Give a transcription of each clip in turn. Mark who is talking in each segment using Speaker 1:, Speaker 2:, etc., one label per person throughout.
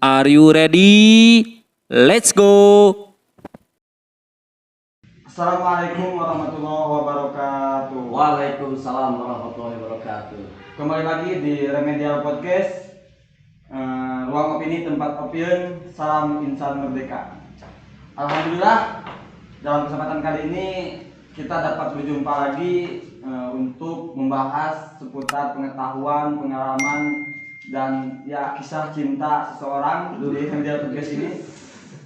Speaker 1: Are you ready? Let's go.
Speaker 2: Assalamualaikum warahmatullahi wabarakatuh.
Speaker 3: Waalaikumsalam warahmatullahi wabarakatuh.
Speaker 2: Kembali lagi di Remedial Podcast, ruang opini tempat opini. Salam insan merdeka. Alhamdulillah, dalam kesempatan kali ini kita dapat berjumpa lagi untuk membahas seputar pengetahuan, pengalaman, dan ya kisah cinta seseorang di Remedial Podcast ini.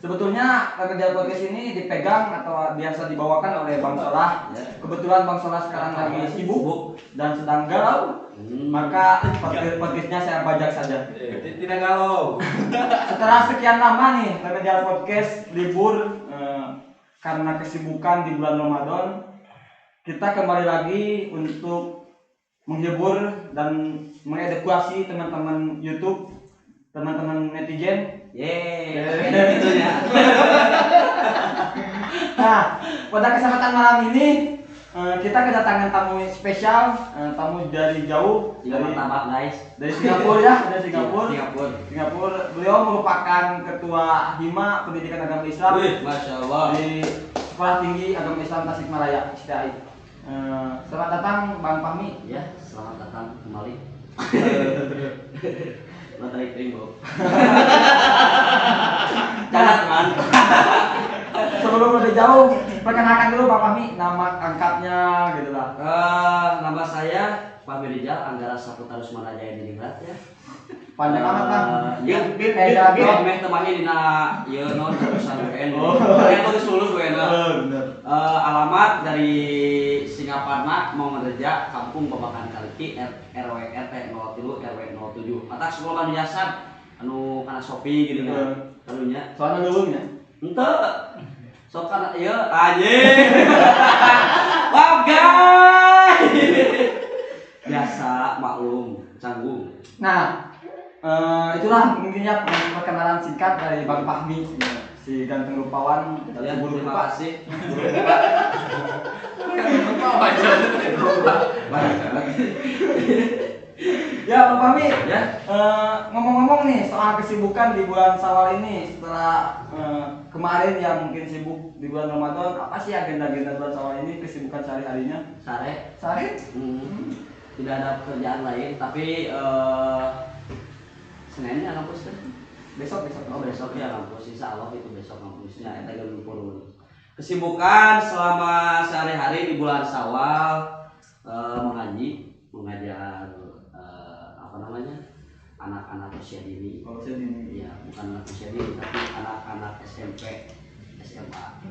Speaker 2: Sebetulnya Remedial Podcast ini dipegang atau biasa dibawakan oleh Bang Solah. Kebetulan Bang Solah sekarang lagi sibuk dan sedang galau, maka podcastnya saya bajak saja.
Speaker 3: Tidak galau.
Speaker 2: Setelah sekian lama nih Remedial Podcast libur karena kesibukan di bulan Ramadan, kita kembali lagi untuk menghibur dan mengedukasi teman-teman YouTube, teman-teman netizen. Nah, pada kesempatan malam ini kita kedatangan tamu spesial, tamu dari jauh, dari Singapura ya, dari Singapura. Beliau merupakan ketua HIMA Pendidikan Agama Islam.
Speaker 3: Masya Allah.
Speaker 2: Di Sekolah Tinggi Agama Islam Tasikmalaya, STAI. Selamat datang Bang Fahmi.
Speaker 3: Ya, selamat datang kembali. Matahari kering bro. Jangan teman.
Speaker 2: Sebelum lebih jauh, perkenalkan dulu Bang Fahmi, nama angkatnya gitu lah.
Speaker 3: Nama saya Fahmi Rizal, Anggara Saputra Rusmana Jaya Diningrat ya.
Speaker 2: Panjang amat Bang.
Speaker 3: Meh temanya dina ieu non jurusan UN. Saya tulis lulus UN.
Speaker 2: Bener.
Speaker 3: Alamat dari Singaparna mau ngereja Kampung Babakan Kaliki RW RT 03 RW 07. Atak sekolah biasa anu kana Shopee gitu kan. Anunya.
Speaker 2: Soalnya dulunya.
Speaker 3: Henteu. Sok kana ieu anjing. Maaf guys. Biasa maklum canggung.
Speaker 2: Nah, itulah mungkinnya perkenalan singkat dari Bang Fahmi, si ganteng rupawan.
Speaker 3: Ya,
Speaker 2: Buru
Speaker 3: terima
Speaker 2: rupa.
Speaker 3: kasih.
Speaker 2: Ya Bang Fahmi,
Speaker 3: Ya.
Speaker 2: ngomong-ngomong nih soal kesibukan di bulan Syawal ini, setelah kemarin yang mungkin sibuk di bulan Ramadan, apa sih agenda-agenda bulan Syawal ini, kesibukan sehari-harinya?
Speaker 3: Sare.
Speaker 2: Sehari?
Speaker 3: Tidak ada pekerjaan lain, tapi Seninnya kampus kan?
Speaker 2: Besok.
Speaker 3: Oh besok ya kampus, insya Allah itu besok kampusnya. Eta ge purun. Kesibukan selama sehari-hari di bulan Syawal mengajar apa namanya, anak-anak usia dini.
Speaker 2: Kalau saya di
Speaker 3: Iya, bukan anak usia dini, tapi anak-anak SMP, SMA.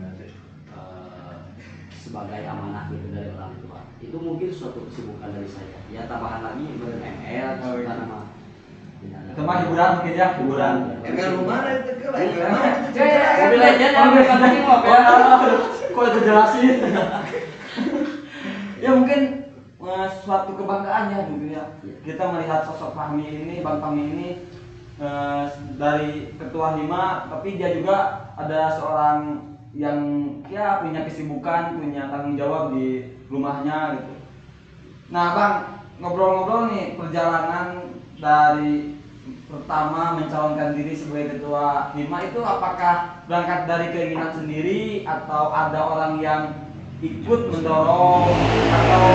Speaker 3: Sebagai amanah gitu dari orang tua. Itu mungkin suatu kesibukan dari saya. Ya tambahan lagi ber-ML,
Speaker 2: Oh, iya.
Speaker 3: nama.
Speaker 2: Cuma hiburan mungkin ya, hiburan.
Speaker 4: ML mana itu ke?
Speaker 3: Mobil Legend yang bukan bikin mobil.
Speaker 2: Kok itu jelasin? Ya mungkin suatu kebanggaan ya mungkin ya. Kita melihat sosok Fahmi ini, Bang Fahmi ini dari ketua HIMA, tapi dia juga ada seorang yang ya punya kesibukan, punya tanggung jawab di rumahnya gitu. Nah Bang, ngobrol-ngobrol nih perjalanan dari pertama mencalonkan diri sebagai ketua HIMA itu apakah berangkat dari keinginan sendiri atau ada orang yang ikut mendorong atau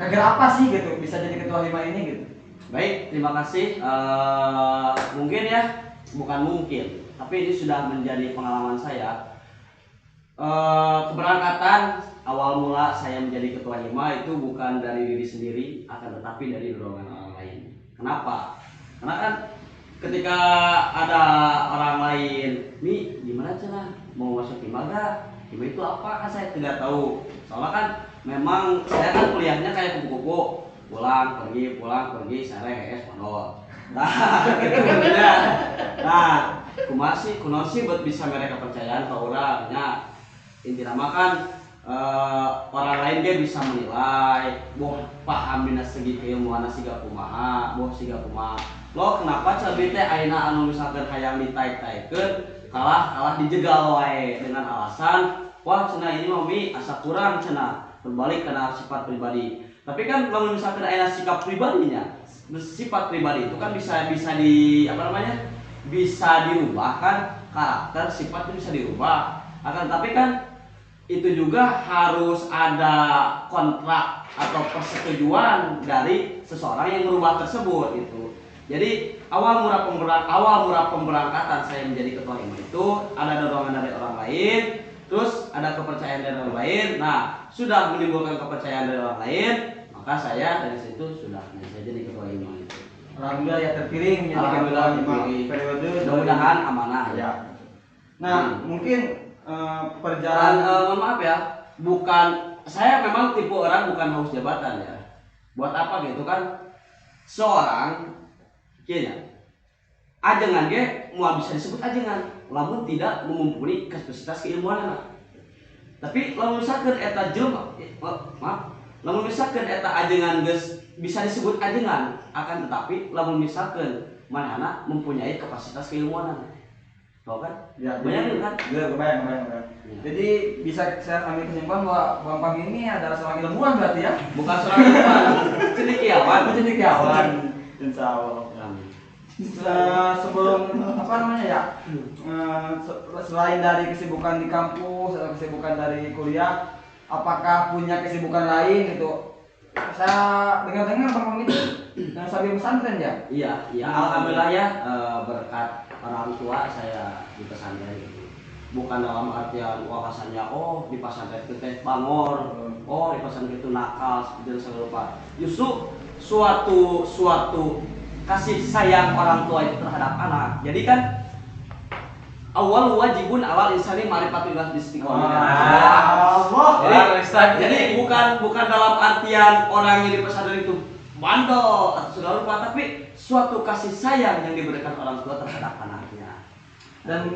Speaker 2: gara apa sih gitu bisa jadi ketua HIMA ini gitu?
Speaker 3: Baik, terima kasih. Mungkin ya, bukan mungkin, tapi ini sudah menjadi pengalaman saya. Keberangkatan awal mula saya menjadi ketua HIMA itu bukan dari diri sendiri, akan tetapi dari dorongan orang lain. Kenapa? Karena kan ketika ada orang lain, nih gimana cara mau masuk HIMA gak? HIMA itu apa? Kan saya tidak tahu. Soalnya kan memang saya kan kuliahnya kayak kupu-kupu, pulang pergi, sare pondok. Nah, gitu ya. Nah, kunaon sih buat bisa mereka percayaan ke orangnya. Inti nama kan orang lain dia bisa menilai, boh paham dina segi keilmuan siga kumaha, boh siga kumaha. Lo kenapa cabai teh ayeuna anu misalkan hayang ditaik-taikeun kalah dijegal wae dengan alasan wah cenah ini mah mi asa kurang cenah berbalik karena sifat pribadi. Tapi kan kalau misalkan ayeuna sikap pribadinya, sifat pribadi itu kan bisa di apa namanya? bisa dirubah kan, karakter sifat itu bisa dirubah, akan tapi kan itu juga harus ada kontrak atau persetujuan dari seseorang yang merubah tersebut gitu. Jadi awal mula pemberangkatan saya menjadi ketua hima itu ada dorongan dari orang lain, terus ada kepercayaan dari orang lain. Nah, sudah menimbulkan kepercayaan dari orang lain, maka saya dari situ sudah saya jadi ketua hima itu.
Speaker 2: Alhamdulillah ya terpilih menjadi
Speaker 3: Alhamdulillah
Speaker 2: ketua hima
Speaker 3: terpilih.
Speaker 2: periode.
Speaker 3: Mudah-mudahan amanah
Speaker 2: Ya. Nah, mungkin
Speaker 3: Dan
Speaker 2: perjalanan
Speaker 3: mohon maaf ya, bukan saya memang tipe orang bukan haus jabatan ya. Buat apa gitu kan? Seorang kayaknya ajengan ge mau bisa disebut ajengan, lamun tidak mumpuni kapasitas keilmuan. Tapi lamun misalkan eta jelema, maaf, lamun misalkan eta ajengan geus bisa disebut ajengan, akan tetapi lamun misalkan manehna mempunyai kapasitas keilmuan. Tahu kan?
Speaker 2: ya,
Speaker 3: Banyak kan?
Speaker 2: Ya, kebayang.
Speaker 3: Ya.
Speaker 2: Jadi bisa saya ambil kesimpulan bahwa Bang Pam ini adalah seorang ilmuwan berarti ya?
Speaker 3: Bukan seorang ilmuwan, cendekiawan.
Speaker 2: Cendekiawan. Insya Allah.
Speaker 3: Amin.
Speaker 2: Sebelum apa namanya ya? Selain dari kesibukan di kampus atau kesibukan dari kuliah, apakah punya kesibukan lain gitu? Saya dengar-dengar Bang Pam ini sambil pesantren ya?
Speaker 3: Iya, alhamdulillah ya, berkat orang tua saya di pesantren itu. Bukan dalam artian wawasannya di pesantren itu teh bangor, di pesantren itu nakal seperti yang saya lupa. Justru suatu kasih sayang orang tua itu terhadap anak. Jadi kan awal wajibun awal insani ma'rifatullah istiqomah. Jadi bukan dalam artian orang yang di pesantren itu bandel atau segala rupa, tapi suatu kasih sayang yang diberikan orang tua terhadap anaknya.
Speaker 2: Dan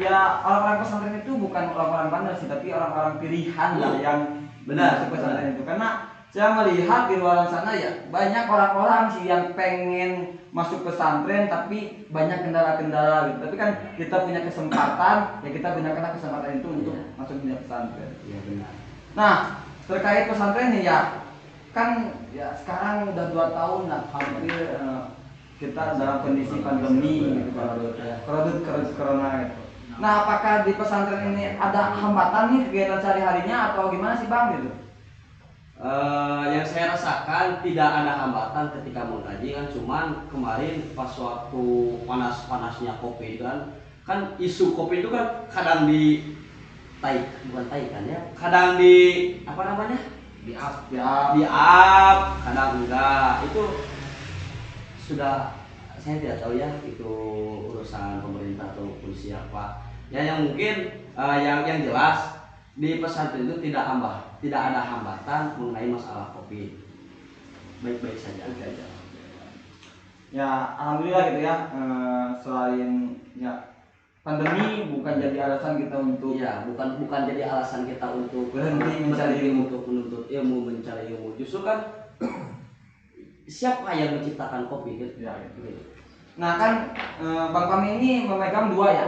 Speaker 2: ya orang-orang pesantren itu bukan orang-orang bandel sih, tapi orang-orang pilihan lah yang
Speaker 3: Benar,
Speaker 2: masuk pesantren itu. Karena saya melihat di luar sana ya banyak orang-orang sih yang pengen masuk pesantren tapi banyak kendala-kendala gitu. Tapi kan kita punya kesempatan, ya kita gunakan kesempatan itu untuk masuk dunia pesantren.
Speaker 3: Iya benar.
Speaker 2: Nah, terkait pesantren nih ya, kan ya sekarang udah 2 tahun lah hampir kita dalam kondisi pandemi gitu kan, kerudut corona gitu. Nah, apakah di pesantren ini ada hambatan nih kegiatan sehari-harinya atau gimana sih Bang gitu?
Speaker 3: Yang saya rasakan tidak ada hambatan ketika mengkaji kan, cuman kemarin pas waktu panas-panasnya kopi kan isu kopi itu kan kadang di bukan kan ya, kadang di apa namanya di up, kadang enggak. Itu sudah saya tidak tahu ya, itu urusan pemerintah atau siapa ya. Yang mungkin yang jelas di pesantren itu tidak ada hambatan mengenai masalah kopi, baik-baik saja.
Speaker 2: Ya alhamdulillah gitu ya. Selain ya pandemi bukan jadi alasan kita untuk
Speaker 3: bukan jadi alasan kita untuk
Speaker 2: berhenti mencari ilmu,
Speaker 3: untuk menuntut ilmu, mencari ilmu. Justru kan siapa yang menciptakan kopi gitu.
Speaker 2: Ya, gitu. Nah kan Bang Pami ini memegang 2 ya,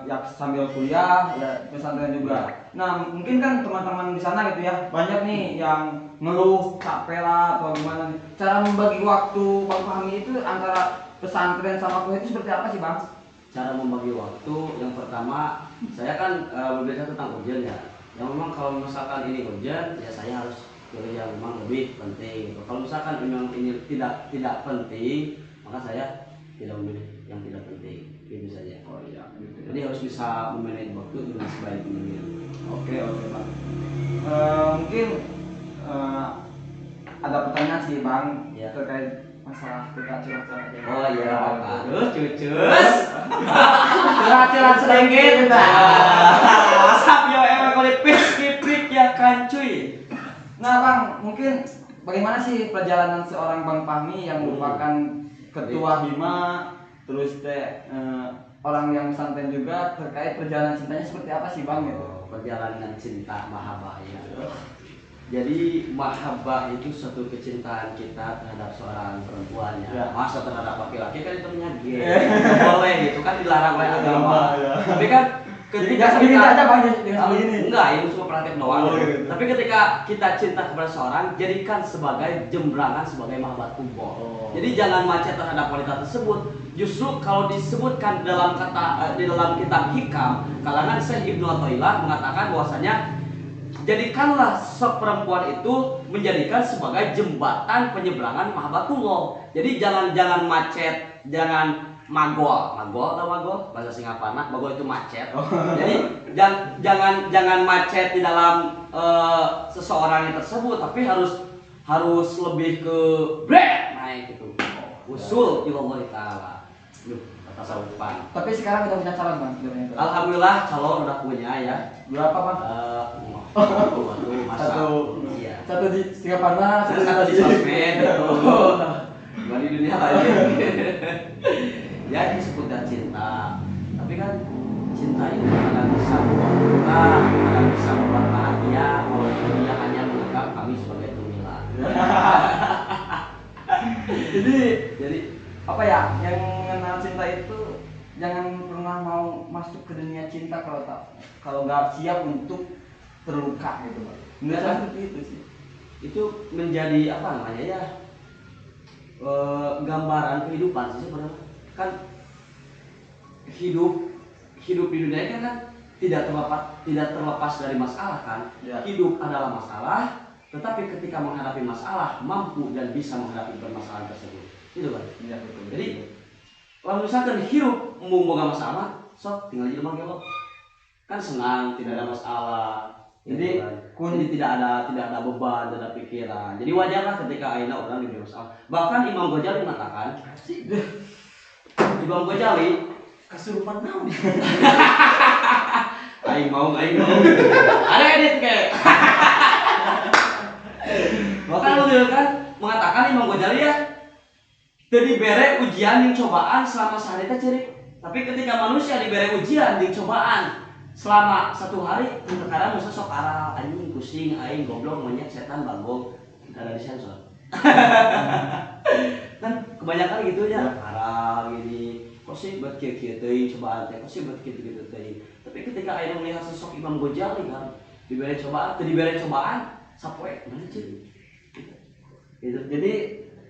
Speaker 2: ya sambil kuliah, ya pesantren juga. Nah mungkin kan teman-teman di sana gitu ya banyak nih yang ngeluh capek lah atau gimana nih. Cara membagi waktu Bang Pami itu antara pesantren sama kuliah itu seperti apa sih Bang?
Speaker 3: Cara membagi waktu, yang pertama saya kan berbicara tentang ujian ya. Yang memang kalau misalkan ini ujian ya saya harus pilih yang memang lebih penting. Kalau misalkan memang ini tidak penting, maka saya tidak memilih yang tidak penting, gitu saja. Jadi harus bisa memanage waktu dengan sebaik mungkin.
Speaker 2: Oke Bang. Mungkin ada pertanyaan sih Bang
Speaker 3: Ya.
Speaker 2: terkait masalah kita curhat-curhat.
Speaker 3: Oh iya, terus cucus.
Speaker 2: Curhat-curhat sedikit.
Speaker 3: Asap yo emang kalau pik ya kan cuy.
Speaker 2: Nah Bang, mungkin bagaimana sih perjalanan seorang Bang Pami yang merupakan ketua hima, terus orang yang pesantren juga, terkait perjalanan cintanya seperti apa sih Bang gitu?
Speaker 3: Perjalanan cinta mahabbah ya. Jadi mahabbah itu suatu kecintaan kita terhadap seorang perempuan ya. Masa terhadap laki-laki kan itu gay. Boleh gitu kan, dilarang oleh agama. Tapi kan ketika
Speaker 2: ini aja Bang ini.
Speaker 3: Enggak, ini semua kooperatif doang.
Speaker 2: Oh, gitu.
Speaker 3: Tapi ketika kita cinta kepada seorang, jadikan sebagai jembrangan, sebagai mahabbatullah. Jadi jangan macet terhadap wanita tersebut. Justru kalau disebutkan dalam kata di dalam kitab Hikam, kalangan Syekh Ibnu Athaillah mengatakan bahwasanya jadikanlah sok perempuan itu menjadikan sebagai jembatan penyeberangan mahabbatullah. Jadi jangan macet, jangan magol atau magol bahasa Singapura, magol itu macet. Jadi jangan macet di dalam seseorang yang tersebut, tapi harus lebih ke brek naik gitu. Usul ilallah taala. Tasawufan.
Speaker 2: Tapi sekarang kita punya calon bang.
Speaker 3: Alhamdulillah calon udah punya ya.
Speaker 2: Berapa bang? Satu di Singapura,
Speaker 3: satu di sosmed. Dua di dunia lain. Ya disebutkan cinta, tapi kan cinta itu kadang bisa membuat luka, kadang bisa membuat bahagia. Kalau dia hanya menganggap kami sebagai tumilan.
Speaker 2: jadi apa ya, yang mengenal cinta itu jangan pernah mau masuk ke dunia cinta kalau nggak siap untuk terluka gitu bang. Menurut saya seperti itu sih.
Speaker 3: Itu menjadi apa namanya ya, gambaran kehidupan sih sebenarnya. Kan hidup di dunia ini kan tidak terlepas dari masalah kan.
Speaker 2: Ya.
Speaker 3: Hidup adalah masalah, tetapi ketika menghadapi masalah mampu dan bisa menghadapi permasalahan tersebut. Gitu kan?
Speaker 2: Ya, betul.
Speaker 3: Jadi kalau misalkan hidup membawa masalah, sok tinggal di rumah gelap. Kan senang, tidak ada masalah.
Speaker 2: Jadi,
Speaker 3: Jadi tidak ada beban, tidak ada pikiran. Jadi wajarlah ketika aina orang diberi masalah. Bahkan Imam Ghazali mengatakan, Imam Ghazali kesurupan naon. Aing mau. Ada edit kayak. Bahkan beliau kan mengatakan Imam Ghazali ya, teu dibere ujian jeung cobaan selama sehari teh ceurik. Tapi ketika manusia dibere ujian jeung cobaan selama 1 hari, terkadang musuh sok aral, anjing pusing, aing goblok, monyet, setan, bagong, ada di sensor. Kan kebanyakan gitu ya, aral gini. Kok sih buat kieu-kieu teuing cobaan teh, kok sih buat kieu-kieu teuing. Tapi ketika aing melihat sosok Imam Ghazali kan, dibere cobaan, sapoe mana ceurik.
Speaker 2: Gitu. Jadi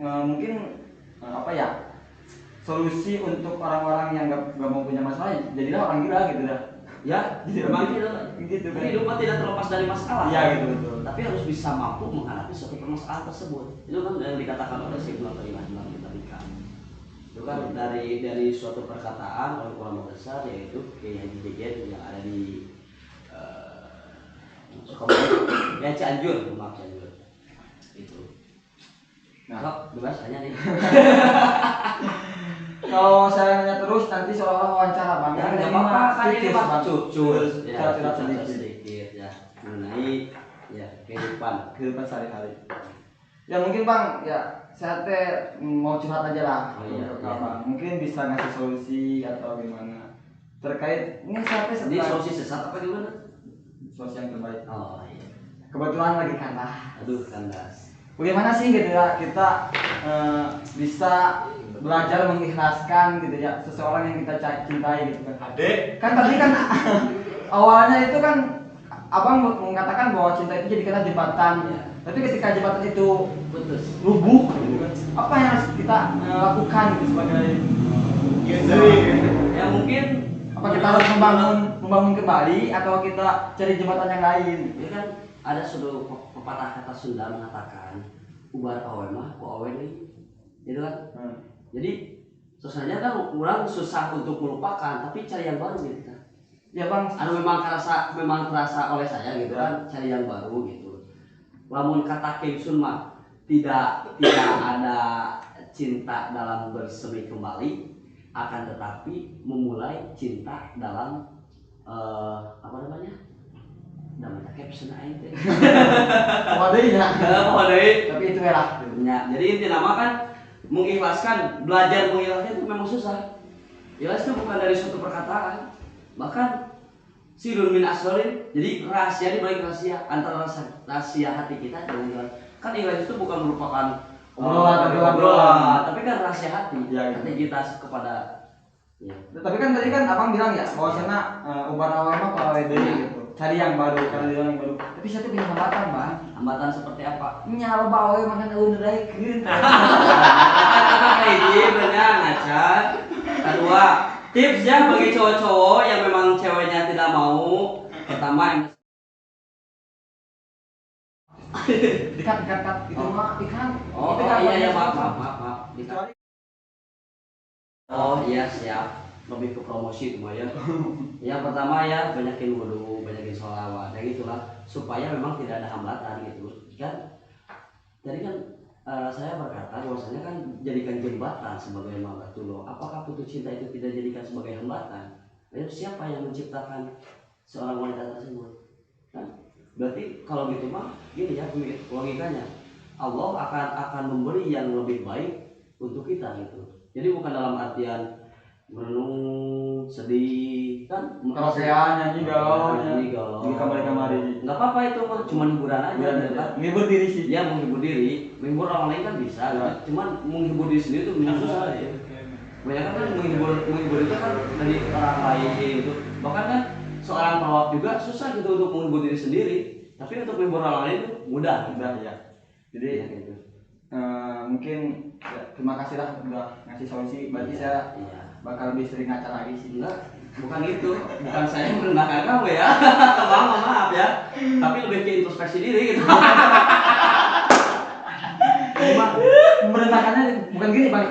Speaker 2: mungkin apa ya, solusi untuk orang-orang yang nggak mau punya masalah, jadilah orang gila gitu dah.
Speaker 3: Ya, memang gitu kan. Hidup tidak terlepas dari masalah.
Speaker 2: Iya gitu betul.
Speaker 3: Tapi harus bisa mampu menghadapi suatu permasalahan tersebut. Itu kan yang dikatakan oleh Syekh Ibnu Athaillah dalam kitab Hikam. Itu kan dari suatu perkataan oleh ulama besar, yaitu Kiai Haji Jejen yang ada di Sukabumi, ya Cianjur, maaf Cianjur. Itu. Nah, bebas tanya nih.
Speaker 2: Kalau saya nanya terus nanti seolah-olah wawancara bang.
Speaker 3: Ya nggak apa-apa, kan ini mah
Speaker 2: cus
Speaker 3: ya,
Speaker 2: sedikit
Speaker 3: ya mengenai ya kehidupan
Speaker 2: sehari-hari. Ya mungkin bang, ya saya teh mau curhat aja lah.
Speaker 3: Oh, iya,
Speaker 2: untuk
Speaker 3: iya.
Speaker 2: abang. Mungkin bisa ngasih solusi atau gimana terkait ini saya teh
Speaker 3: ini solusi sesat apa gimana?
Speaker 2: Solusi yang terbaik.
Speaker 3: Oh iya.
Speaker 2: Kebetulan lagi kandas.
Speaker 3: Aduh kandas.
Speaker 2: Bagaimana sih gitu ya kita bisa belajar mengikhlaskan gitu ya seseorang yang kita cintai gitu kan.
Speaker 3: Adek.
Speaker 2: Kan tadi kan awalnya itu kan abang mengatakan bahwa cinta itu jadikanlah jembatan.
Speaker 3: Ya.
Speaker 2: Tapi ketika jembatan itu
Speaker 3: Putus.
Speaker 2: rubuh gitu kan, apa yang harus kita lakukan gitu sebagai
Speaker 3: Ya mungkin
Speaker 2: apa kita harus membangun kembali atau kita cari jembatan yang lain?
Speaker 3: ya kan ada suatu pepatah kata Sunda mengatakan ubar awe mah ku awe deui. Gitu kan? Jadi sebenarnya kan orang susah untuk melupakan, tapi cari yang baru gitu kan.
Speaker 2: Ya bang,
Speaker 3: memang terasa oleh saya gitu kan, cari yang baru gitu. Lamun kata Kingsun mah tidak ada cinta dalam bersemi kembali, akan tetapi memulai cinta dalam apa namanya? Namanya caption aing teh. Tapi itu lah. Ya, jadi inti nama kan belajar mengikhlaskan itu memang susah. Ikhlas itu bukan dari suatu perkataan, bahkan sirun min asrorin. Jadi rahasia di balik rahasia antara rahasia hati kita dengan Tuhan. Kan ikhlas itu bukan merupakan obrolan, tapi kan rahasia hati.
Speaker 2: Ya,
Speaker 3: hati kita kepada. Ya.
Speaker 2: Tapi kan tadi kan abang bilang ya bahwasanya ubar awal mah kalau deui gitu. cari yang baru, tapi saya tuh punya hambatan bang.
Speaker 3: Hambatan seperti apa?
Speaker 2: Nyala bawa makan eueuh daekeun.
Speaker 3: Kayak gitu ngaca. Kedua, tipsnya bagi cowok-cowok yang memang ceweknya tidak mau, pertama
Speaker 2: Dikat itu mah ikan.
Speaker 3: Oh,
Speaker 2: Itu kan
Speaker 3: iya
Speaker 2: bagus.
Speaker 3: maaf. Oh iya siap. Lebih ke promosi cuma ya. Yang pertama ya banyakin wudu, banyakin sholawat, ya gitulah supaya memang tidak ada hambatan gitu kan. Jadi kan saya berkata bahwasanya kan jadikan jembatan sebagai mabatullah. Apakah putus cinta itu tidak jadikan sebagai hambatan? Lalu siapa yang menciptakan seorang wanita tersebut? Kan? Berarti kalau gitu mah gini ya logikanya. Allah akan memberi yang lebih baik untuk kita gitu. Jadi bukan dalam artian merenung, sedih kan?
Speaker 2: Kalau saya nyanyi galau,
Speaker 3: galau.
Speaker 2: di kamar-kamar
Speaker 3: Nggak apa-apa itu mah, cuma hiburan aja gitu kan.
Speaker 2: Menghibur diri sih.
Speaker 3: Ya menghibur diri, menghibur orang lain kan bisa,
Speaker 2: Ya.
Speaker 3: cuman menghibur diri sendiri itu susah ya. Banyak kan menghibur itu kan dari orang lain gitu. Bahkan kan seorang pelawak juga susah gitu untuk menghibur diri sendiri, tapi untuk menghibur orang lain itu mudah.
Speaker 2: Ya. Jadi
Speaker 3: Ya, gitu.
Speaker 2: Mungkin ya, terima kasih lah udah ngasih solusi. Berarti saya bakal lebih sering ngaca lagi sih.
Speaker 3: Enggak, bukan itu, bukan saya merendahkan kamu ya. maaf ya, tapi lebih ke introspeksi diri gitu.
Speaker 2: Merendahkannya bukan gini bang.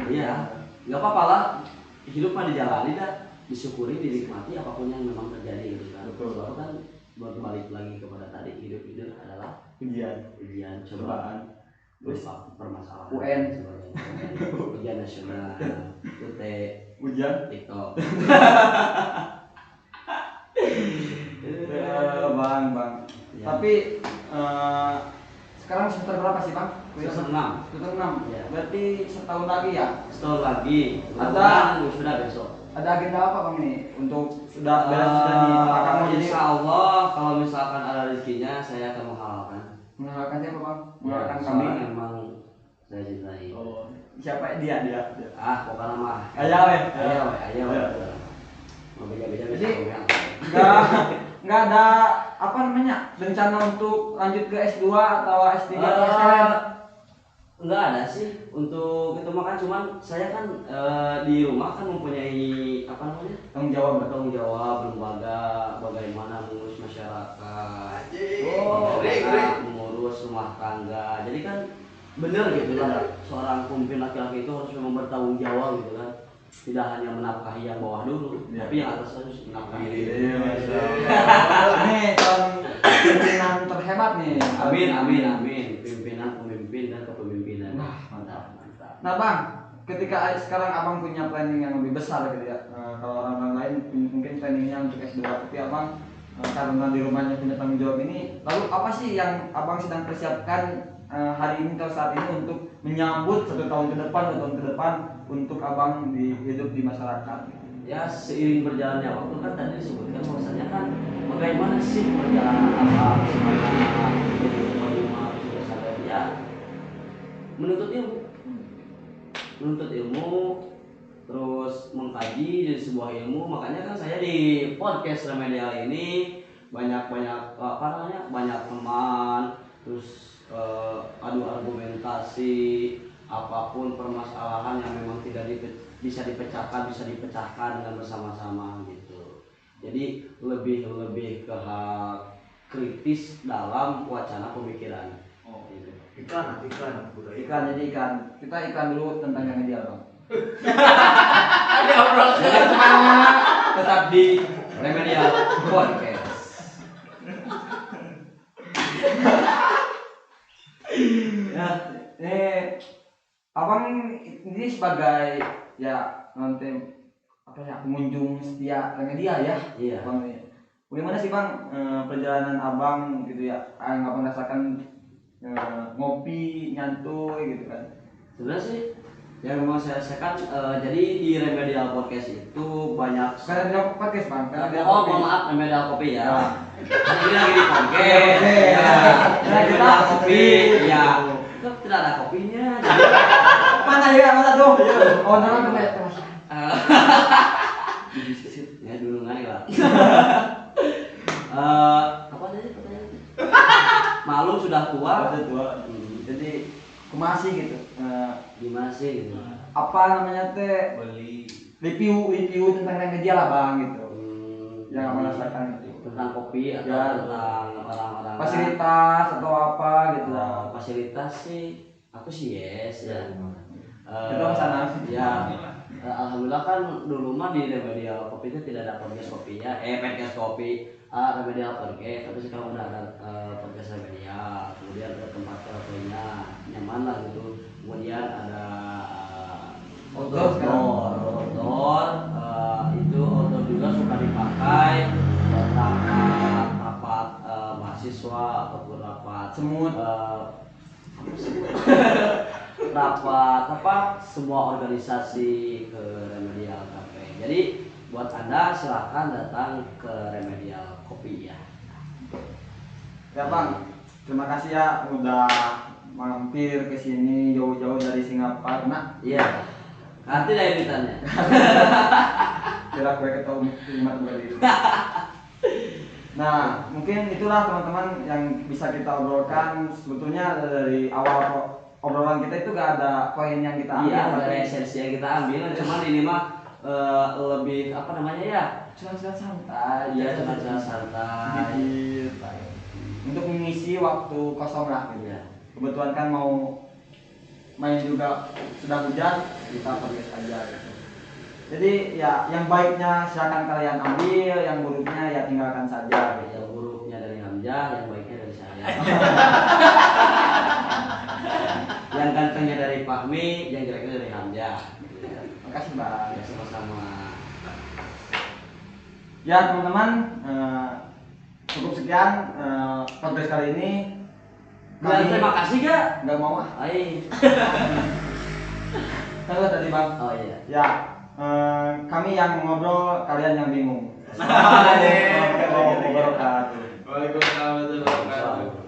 Speaker 3: Iya, nggak apa-apa lah. Hidup mah dijalani dah, disyukuri, dinikmati apapun yang memang terjadi gitu kan.
Speaker 2: Betul.
Speaker 3: Soalnya kan balik lagi kepada tadi, hidup adalah ujian, cobaan, berupa permasalahan,
Speaker 2: UN.
Speaker 3: ujian nasional, UT,
Speaker 2: Ujian.
Speaker 3: TikTok.
Speaker 2: Bang.
Speaker 3: Ya.
Speaker 2: Tapi sekarang semester berapa sih bang?
Speaker 3: Semester 6.
Speaker 2: Semester 6.
Speaker 3: Ya.
Speaker 2: Berarti setahun lagi ya?
Speaker 3: Setahun lagi.
Speaker 2: Ada-
Speaker 3: sudah besok.
Speaker 2: Ada agenda apa bang ini untuk sudah beres sudah nih? Apakah mau jadi
Speaker 3: Insya Allah kalau misalkan ada rezekinya saya akan menghalalkan.
Speaker 2: menghalalkan siapa bang? Menghalalkan
Speaker 3: Ya,
Speaker 2: kami.
Speaker 3: soalnya memang saya cintai.
Speaker 2: Oh, siapa dia?
Speaker 3: Pokoknya mah.
Speaker 2: Ayah weh.
Speaker 3: Ayo. Mau beda-beda
Speaker 2: Jadi,
Speaker 3: bisa
Speaker 2: nggak ada apa namanya rencana untuk lanjut ke S2 atau S3 atau S3?
Speaker 3: Enggak ada sih untuk itu mah kan cuman saya kan di rumah kan mempunyai apa namanya
Speaker 2: Tanggung jawab.
Speaker 3: lembaga bagaimana mengurus masyarakat,
Speaker 2: Oh,
Speaker 3: bagaimana mengurus rumah tangga. Jadi kan bener gitu kan seorang pemimpin laki-laki itu harus memang bertanggung jawab gitu kan. Tidak hanya menafkahi yang bawah dulu,
Speaker 2: Ya.
Speaker 3: tapi yang atas harus menafkahi diri.
Speaker 2: Ini calon pimpinan terhebat nih.
Speaker 3: Amin. Pemimpin dan kepemimpinan.
Speaker 2: Wah,
Speaker 3: Mantap.
Speaker 2: Nah bang, ketika sekarang abang punya planning yang lebih besar gitu ya, kalau orang lain mungkin planningnya untuk S2, tapi abang karena di rumahnya punya tanggung jawab ini, lalu apa sih yang abang sedang persiapkan hari ini atau saat ini untuk menyambut 1 tahun ke depan, 2 tahun ke depan untuk abang hidup di masyarakat?
Speaker 3: Ya seiring berjalannya waktu kan tadi disebutkan bahwasanya kan bagaimana sih perjalanan abang selama jadi ketua sudah sampai ya menuntut ilmu terus mengkaji dari sebuah ilmu. Makanya kan saya di podcast Remedial ini banyak banyak teman, terus adu argumentasi apapun permasalahan yang memang tidak bisa dipecahkan dengan bersama-sama gitu. Jadi lebih ke hal kritis dalam wacana pemikiran.
Speaker 2: Oh,
Speaker 3: Gitu.
Speaker 2: iklan. Jadi iklan. Kita iklan dulu tentang yang ideal bang.
Speaker 3: Ada obrol kemana-mana, tetap di Remedial Podcast.
Speaker 2: Ya, abang ini sebagai ya nanti apa ya pengunjung setia Remedial ya.
Speaker 3: Iya.
Speaker 2: Bang, bagaimana sih bang perjalanan abang gitu ya? Abang rasakan ngopi nyantuy gitu kan?
Speaker 3: Sebenarnya sih yang memang saya rasakan jadi di Remedial Podcast itu banyak.
Speaker 2: Karena dia podcast bang.
Speaker 3: Mohon maaf Remedial Kopi ya.
Speaker 2: Ya.
Speaker 3: Ini lagi di podcast.
Speaker 2: Oke.
Speaker 3: Ya.
Speaker 2: Ya,
Speaker 3: Remedial
Speaker 2: kita-
Speaker 3: Kopi. Ya. Kok tidak ada kopinya? Jadi
Speaker 2: Mana tuh? Oh, nonton ke
Speaker 3: ya dulu nggak lah. Apa tadi pertanyaan? Malu sudah tua.
Speaker 2: Udah tua. Jadi kumaha sih gitu.
Speaker 3: Gimana sih gitu?
Speaker 2: Apa namanya teh? Review tentang media lah Bang gitu. Yang Abang rasakan gitu.
Speaker 3: Tentang kopi atau
Speaker 2: Ya,
Speaker 3: tentang orang-orang
Speaker 2: fasilitas atau apa gitu.
Speaker 3: fasilitas sih aku sih yes ya.
Speaker 2: Kita kesana sih.
Speaker 3: Ya, alhamdulillah kan dulu mah di Remedial Kopi itu tidak ada podcast kopinya, podcast kopi, Remedial podcast, tapi sekarang udah ada podcast Remedial, kemudian ada tempat karaoke-nya, nyaman lah gitu, kemudian ada outdoor, itu outdoor juga suka dipakai buat rapat mahasiswa ataupun rapat
Speaker 2: Semut.
Speaker 3: apa sih? Rapat apa semua organisasi ke Remedial Cafe. Jadi buat Anda silahkan datang ke Remedial Kopi ya.
Speaker 2: Ya Bang, terima kasih ya udah mampir ke sini jauh-jauh dari Singapura. Nah,
Speaker 3: Iya. Nanti lah editannya.
Speaker 2: kira gue ketemu lima balik. Nah, mungkin itulah teman-teman yang bisa kita obrolkan. Sebetulnya dari awal obrolan kita itu gak ada poin yang kita ambil.
Speaker 3: Iya, ada esensi yang kita ambil. Cuman ini mah lebih apa namanya ya?
Speaker 2: Curhat santai.
Speaker 3: Iya, curhat santai.
Speaker 2: Sedikit. Untuk mengisi waktu kosong lah gitu ya. Kebetulan kan mau main juga sudah hujan, kita podcast aja gitu. Jadi ya yang baiknya silakan kalian ambil, yang buruknya ya tinggalkan saja gitu.
Speaker 3: Yang buruknya dari Hamzah, yang baiknya dari saya. Yang gantengnya dari Fahmi, yang jeleknya dari Hamzah.
Speaker 2: Makasih Bang.
Speaker 3: Ya sama-sama.
Speaker 2: Ya teman-teman, cukup sekian podcast kali ini.
Speaker 3: Bilang terima kasih gak?
Speaker 2: Nggak mau ah.
Speaker 3: Hai.
Speaker 2: Kalau tadi Bang.
Speaker 3: Oh iya.
Speaker 2: Ya, kami yang ngobrol, kalian yang bingung.
Speaker 4: Waalaikumsalam
Speaker 2: Waalaikumsalam warahmatullahi wabarakatuh.
Speaker 4: warahmatullahi wabarakatuh.